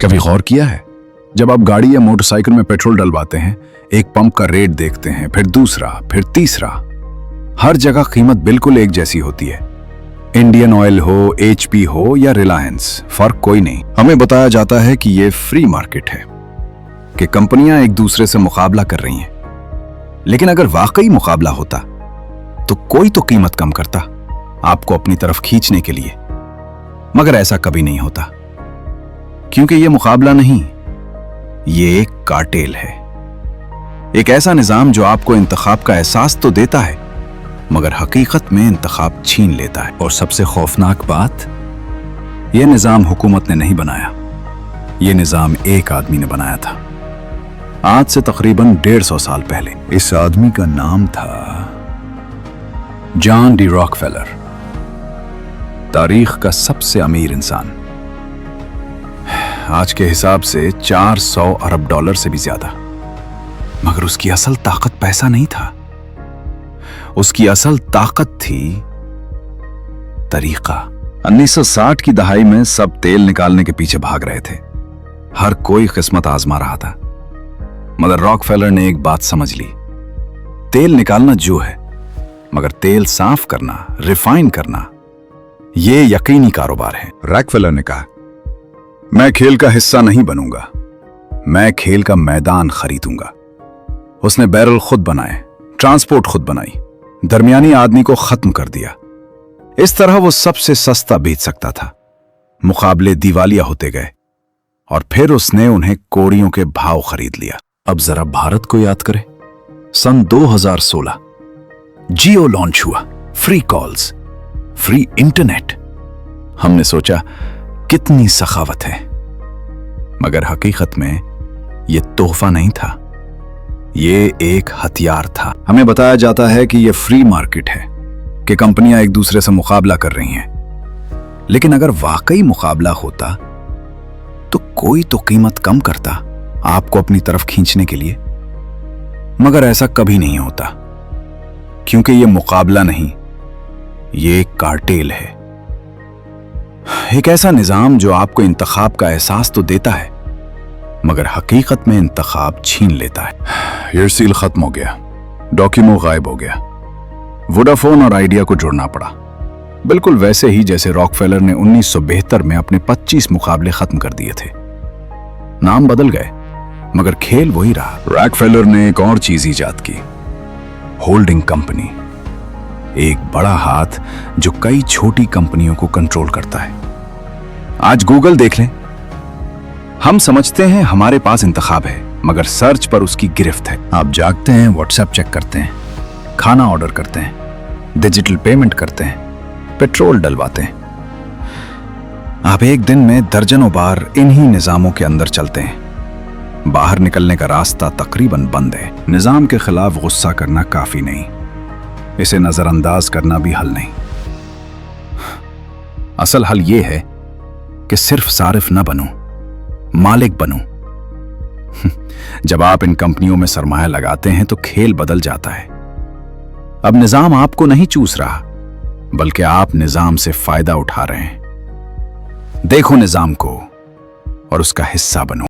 कभी गौर किया है, जब आप गाड़ी या मोटरसाइकिल में पेट्रोल डलवाते हैं, एक पंप का रेट देखते हैं, फिर दूसरा, फिर तीसरा। हर जगह कीमत बिल्कुल एक जैसी होती है। इंडियन ऑयल हो, HP हो या रिलायंस, फर्क कोई नहीं। हमें बताया जाता है कि ये फ्री मार्केट है, कि कंपनियां एक दूसरे से मुकाबला कर रही हैं। लेकिन अगर वाकई मुकाबला होता तो कोई तो कीमत कम करता आपको अपनी तरफ खींचने के लिए। मगर ऐसा कभी नहीं होता, क्योंकि ये मुकाबला नहीं, ये एक कार्टेल है। एक ऐसा निजाम जो आपको इंतखाब का एहसास तो देता है, मगर हकीकत में इंतखाब छीन लेता है। और सबसे खौफनाक बात, यह निजाम हुकूमत ने नहीं बनाया, यह निजाम एक आदमी ने बनाया था, आज से तकरीबन 150 साल पहले। इस आदमी का नाम था जॉन डी रॉकफेलर, तारीख का सबसे अमीर इंसान। आज के हिसाब से 400 अरब डॉलर से भी ज्यादा। मगर उसकी असल ताकत पैसा नहीं था, उसकी असल ताकत थी तरीका। 1960 की दहाई में सब तेल निकालने के पीछे भाग रहे थे, हर कोई किस्मत आजमा रहा था। मगर रॉकफेलर ने एक बात समझ ली, तेल निकालना जो है, मगर तेल साफ करना, रिफाइन करना, यह यकीनी कारोबार है। रॉकफेलर ने कहा, मैं खेल का हिस्सा नहीं बनूंगा, मैं खेल का मैदान खरीदूंगा। उसने बैरल खुद बनाए, ट्रांसपोर्ट खुद बनाई, दरमियानी आदमी को खत्म कर दिया। इस तरह वो सबसे सस्ता बेच सकता था। मुकाबले दिवालिया होते गए और फिर उसने उन्हें कोड़ियों के भाव खरीद लिया। अब जरा भारत को याद करें, सन 2016 जियो लॉन्च हुआ, फ्री कॉल्स, फ्री इंटरनेट। हमने सोचा कितनी सखावत है, मगर हकीकत में यह तोहफा नहीं था, ये एक हथियार था। हमें बताया जाता है कि यह फ्री मार्केट है, कि कंपनियां एक दूसरे से मुकाबला कर रही हैं। लेकिन अगर वाकई मुकाबला होता तो कोई तो कीमत कम करता आपको अपनी तरफ खींचने के लिए। मगर ऐसा कभी नहीं होता, क्योंकि यह मुकाबला नहीं, ये एक कार्टेल है। एक ऐसा निजाम जो आपको इंतखाब का एहसास तो देता है, मगर हकीकत में इंतखाब छीन लेता है। एयरसेल खत्म हो गया, डोकोमो गायब हो गया, वोडाफोन और आइडिया को जोड़ना पड़ा, बिल्कुल वैसे ही जैसे रॉकफेलर ने 1972 में अपने 25 मुकाबले खत्म कर दिए थे। नाम बदल गए, मगर खेल वही रहा। रॉकफेलर ने एक और चीज इजाद की, होल्डिंग कंपनी, एक बड़ा हाथ जो कई छोटी कंपनियों को कंट्रोल करता है। आज गूगल देख लें, हम समझते हैं हमारे पास इंतखाब है, मगर सर्च पर उसकी गिरफ्त है। आप जागते हैं, व्हाट्सएप चेक करते हैं, खाना ऑर्डर करते हैं, डिजिटल पेमेंट करते हैं, पेट्रोल डलवाते हैं। आप एक दिन में दर्जनों बार इन्हीं निजामों के अंदर चलते हैं। बाहर निकलने का रास्ता तकरीबन बंद है। निजाम के खिलाफ गुस्सा करना काफी नहीं, इसे नजरअंदाज करना भी हल नहीं। असल हल यह है कि सिर्फ सारिफ न बनूं, मालिक बनूं। जब आप इन कंपनियों में सरमाया लगाते हैं तो खेल बदल जाता है। अब निजाम आपको नहीं चूस रहा, बल्कि आप निजाम से फायदा उठा रहे हैं। देखो निजाम को और उसका हिस्सा बनो।